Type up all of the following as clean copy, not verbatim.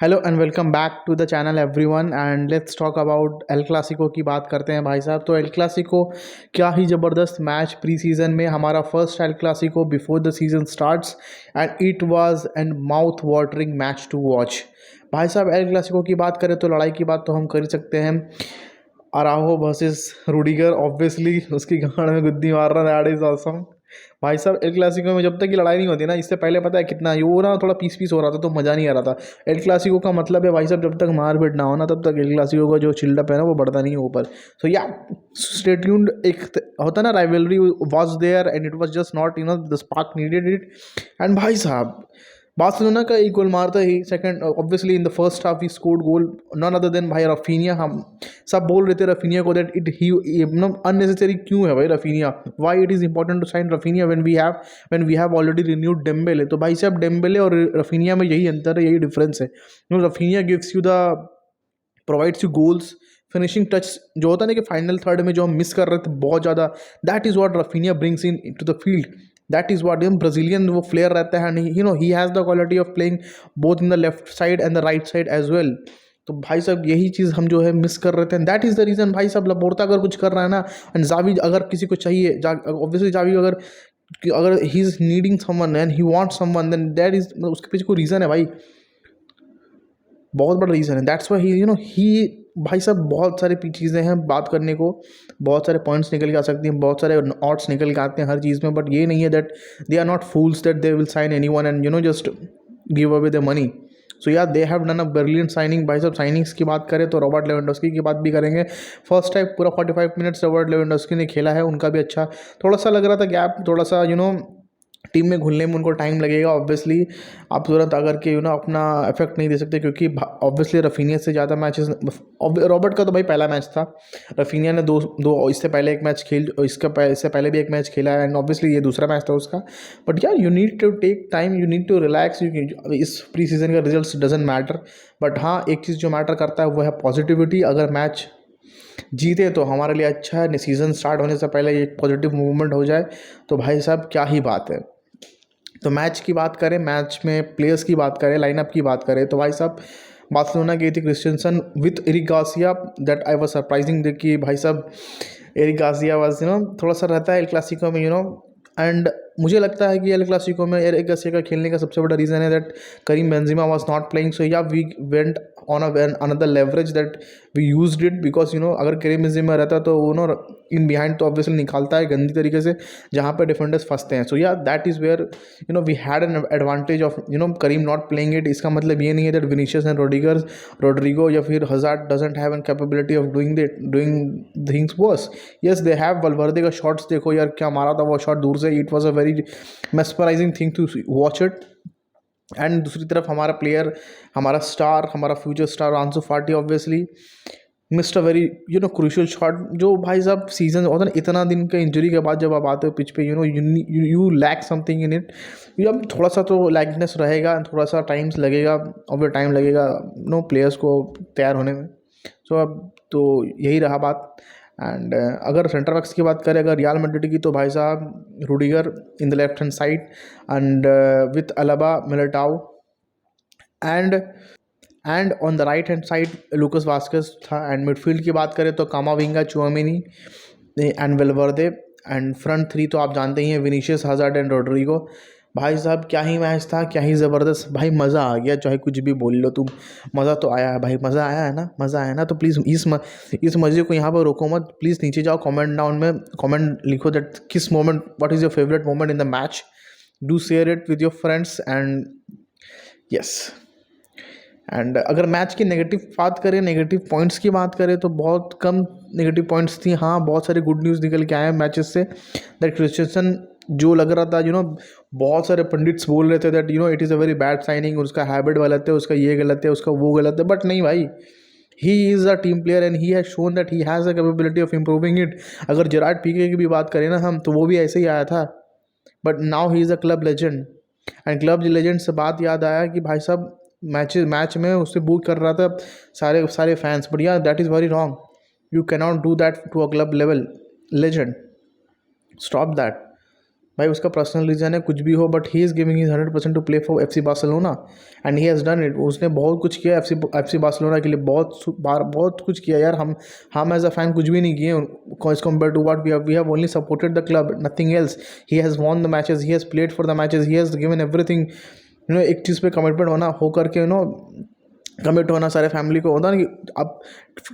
Hello and welcome back to the channel everyone and let's talk about El Clasico की बात करते हैं भाई साहब। तो एल क्लासिको क्या ही ज़बरदस्त मैच प्री सीज़न में, हमारा first El Clasico before the season starts and it was a mouth watering match to watch. भाई साहब एल क्लासिको की बात करें तो लड़ाई की बात तो हम कर ही सकते हैं। अराहो वर्सेस रूडिगर, ऑब्वियसली उसकी गांड में गुद्दी मार रहा, दैट इज ऑसम। भाई साहब एल क्लासिको में जब तक की लड़ाई नहीं होती ना, इससे पहले पता है कितना ये वो ना थोड़ा पीस पीस हो रहा था तो मज़ा नहीं आ रहा था। एल क्लासिको का मतलब है भाई साहब, जब तक मारपीट ना हो ना तब तक एल क्लासिको का जो चिल्डअप है ना वो बढ़ता नहीं है ऊपर। सो या स्टे ट्यून्ड। एक होता ना rivalry was there and it was just not the spark needed it. And भाई साहब बार्सिलोना का एक गोल मारता ही second, obviously in the first half ही scored goal none other than भाई रफीनिया। हम सब बोल रहे थे रफीनिया को दैट इट ही अननेसेसरी क्यों है भाई Raphinha, why it is important to sign Raphinha when we have already renewed Dembele. तो भाई साहब डेम्बेले और रफीनिया में यही अंतर है, यही डिफरेंस है। Raphinha gives you the provides you goals, finishing touch जो होता है ना कि फाइनल थर्ड में जो हम मिस कर रहे थे बहुत ज़्यादा, that is what Raphinha brings in to the field. That is what Brazilian वो प्लेयर रहता है, he has the quality of playing both in the left side and the right side as well. तो भाई साहब यही चीज़ हम जो है मिस कर रहे थे, दैट इज़ द रीज़न। भाई साहब लपोर्ता अगर कुछ कर रहा है ना, एंड जावी अगर किसी को चाहिए, ऑब्वियसली जावी अगर he is needing someone and he wants someone, then that is उसके पीछे कोई रीज़न है भाई, बहुत बड़ा रीज़न है। दैट्स वाई ही भाई साहब बहुत सारी चीज़ें हैं बात करने को, बहुत सारे पॉइंट्स निकल के आ सकती हैं, बहुत सारे ऑट्स निकल के आते हैं हर चीज़ में, बट ये नहीं है that they are not fools that they will sign anyone and just give away the money. So yeah they have done a brilliant signing. भाई साहब साइनिंग्स की बात करें तो रॉबर्ट लेवेंडोस्की की बात भी करेंगे। फर्स्ट टाइम पूरा 45 मिनट्स रॉबर्ट लेवेंडोस्की ने खेला है, उनका भी अच्छा थोड़ा सा लग रहा था गैप, थोड़ा सा टीम में घुलने में उनको टाइम लगेगा। ऑब्वियसली आप तुरंत आकर के अपना इफेक्ट नहीं दे सकते, क्योंकि ऑब्वियसली रफीनिया से ज़्यादा मैचेस रॉबर्ट का तो भाई पहला मैच था। रफीनिया ने दो दो इससे पहले एक मैच इससे पहले भी एक मैच खेला है, एंड ऑब्वियसली ये दूसरा मैच था उसका। बट यार you need to take time, you need to relax. इस प्री सीजन का रिजल्ट डजेंट मैटर, बट हाँ एक चीज़ जो मैटर करता है वो है पॉजिटिविटी। अगर मैच जीते तो हमारे लिए अच्छा है, सीज़न स्टार्ट होने से पहले एक पॉजिटिव मूवमेंट हो जाए तो भाई साहब क्या ही बात है। तो मैच की बात करें, मैच में प्लेयर्स की बात करें, लाइनअप की बात करें, तो भाई साहब बार्सिलोना गई थी Christensen with Eric Garcia. That I was surprising कि भाई साहब एरिक गार्सिया वाज थोड़ा सा रहता है एल क्लासिको में एंड मुझे लगता है कि एल क्लासिको में एरिक गार्सिया का खेलने का सबसे बड़ा रीज़न है that Karim Benzema was not playing. So yeah we went on another leverage that we used it, because अगर करीम बेंजिमा रहता तो वो इन बिहाइंड तो ऑब्वियसली निकालता है गंदी तरीके से जहाँ पे डिफेंडर्स फंसते हैं। So yeah that is where we had an advantage of Karim not playing it. इसका मतलब ये नहीं है दैट विनीशियस एंड रोड्रिगो या फिर Hazard doesn't have an capability of doing things worse. Yes they have. Valverde का shots देखो यार, क्या मारा था वो शॉट दूर से, it was a very mesmerising thing to watch it. एंड दूसरी तरफ हमारा प्लेयर, हमारा स्टार, हमारा फ्यूचर स्टार आंसू फाटी obviously missed a very crucial shot. जो भाई साहब सीजन होता है ना, इतना दिन का इंजरी के बाद जब आप आते हो पिच पे, you lack something in it. अब थोड़ा सा तो लैकनेस रहेगा, थोड़ा सा टाइम्स लगेगा, और टाइम लगेगा प्लेयर्स को तैयार होने में। सो अब तो यही रहा बात। एंड अगर सेंटर बैक्स की बात करें अगर रियल मैड्रिड की, तो भाई साहब Rudiger in the left hand side and with Alaba Militão, and on the right hand side लूकस Vazquez था। एंड मिडफील्ड की बात करें तो कामाविंगा, Tchouameni and वेलवर्दे। And front three तो आप जानते ही हैं, विनीशियस, हज़ार्ड एंड रोड्रिगो। भाई साहब क्या ही मैच था, क्या ही ज़बरदस्त भाई, मज़ा आ गया। चाहे कुछ भी बोल लो तुम, मज़ा तो आया है भाई, मज़ा आया है ना, मज़ा आया ना। तो प्लीज़ इस मज़े को यहाँ पर रोको मत, प्लीज़ नीचे जाओ कमेंट डाउन में कमेंट लिखो दैट किस moment, what is your favourite moment in the match. Do share it with your friends and yes. And अगर मैच की नेगेटिव बात करें, नेगेटिव पॉइंट्स की बात करें, तो बहुत कम नेगेटिव पॉइंट्स थी। हाँ बहुत सारे गुड न्यूज़ निकल के आए हैं मैचेस से। दैट क्रिस्टियनसन जो लग रहा था बहुत सारे पंडित्स बोल रहे थे that it is a very bad signing, उसका हैबिट गलत है, उसका ये गलत है, उसका वो गलत है, बट नहीं भाई, he is a team player and he has shown that he has a capability of improving it. अगर जेरार्ड पीके की भी बात करें ना हम, तो वो भी ऐसे ही आया था, but now he is a club legend. And club legend से बात याद आया कि भाई साहब मैच में उससे बू कर रहा था सारे सारे फैंस, बट यार that is very wrong. You cannot do that to a club level legend, stop that. भाई उसका पर्सनल रीज़न है, कुछ भी हो, but he is giving his 100% to play for FC Barcelona and he has done it. उसने बहुत कुछ किया FC बार्सिलोना के लिए, बहुत कुछ किया यार। हम एज अ फैन कुछ भी नहीं किए as compare to what we have only supported the club, nothing else. He has won the matches, he has played for the matches, he has given everything. एक चीज़ पे कमिटमेंट होना, हो करके कमिट होना सारे फैमिली को होता ना कि आप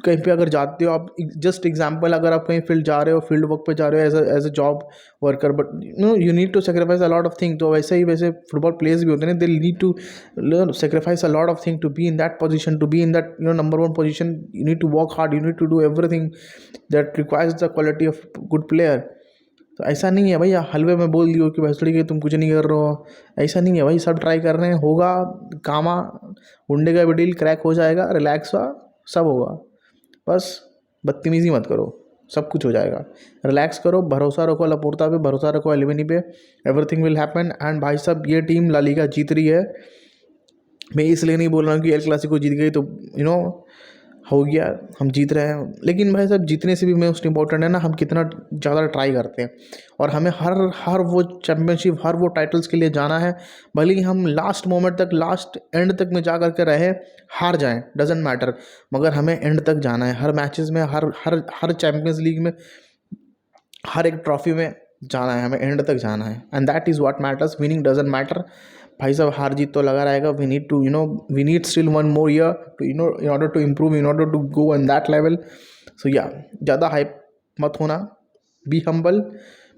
कहीं पे अगर जाते हो, आप जस्ट एग्जांपल, अगर आप कहीं फील्ड जा रहे हो, फील्ड वर्क पे जा रहे हो as a job worker, but you need to sacrifice a lot of thing. तो वैसे फुटबॉल प्लेयर्स भी होते हैं, they need to sacrifice a lot of thing to be in that position, to be in that number 1 position. You need to work hard, you need to do everything that requires the quality of good player. तो ऐसा नहीं है भाई हलवे में बोल दियो कि भैंसड़ी के तुम कुछ नहीं कर रहे हो, ऐसा नहीं है भाई, सब ट्राई कर रहे हैं, होगा कामा, उंडे का भी डील क्रैक हो जाएगा, रिलैक्स हुआ, सब होगा। बस बदतमीज़ी मत करो, सब कुछ हो जाएगा। रिलैक्स करो, भरोसा रखो लापोर्ता पे, भरोसा रखो एलिवेनी पे, एवरीथिंग विल हैपन। एंड भाई साहब ये टीम ला लीगा जीत रही है। मैं इसलिए नहीं बोल रहा हूँ कि एल क्लासिको जीत गई तो हो गया, हम जीत रहे हैं, लेकिन भाई साहब जीतने से भी मोस्ट इंपॉर्टेंट है ना हम कितना ज़्यादा ट्राई करते हैं। और हमें हर वो चैम्पियनशिप, हर वो टाइटल्स के लिए जाना है, भले ही हम लास्ट मोमेंट तक, लास्ट एंड तक में जा करके रहे, हार जाएं, डजेंट मैटर, मगर हमें एंड तक जाना है। हर मैचेस में, हर चैम्पियंस लीग में, हर एक ट्रॉफी में जाना है, हमें एंड तक जाना है। And that is what matters, winning doesn't matter. भाई साहब हार जीत तो लगा रहेगा, we need to we need still 1 more year to in order to improve, in order to go on that level. So yeah, ज़्यादा हाइप मत होना, बी हम्बल,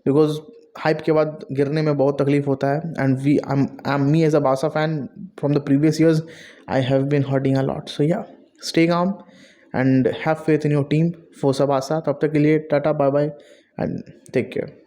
बिकॉज हाइप के बाद गिरने में बहुत तकलीफ होता है। एंड मी एज अ बासा fan from the previous years, I have been hurting a lot. सो या, stay calm and have faith in your team, fossa बासा। तब तक के लिए Tata, bye bye and take care.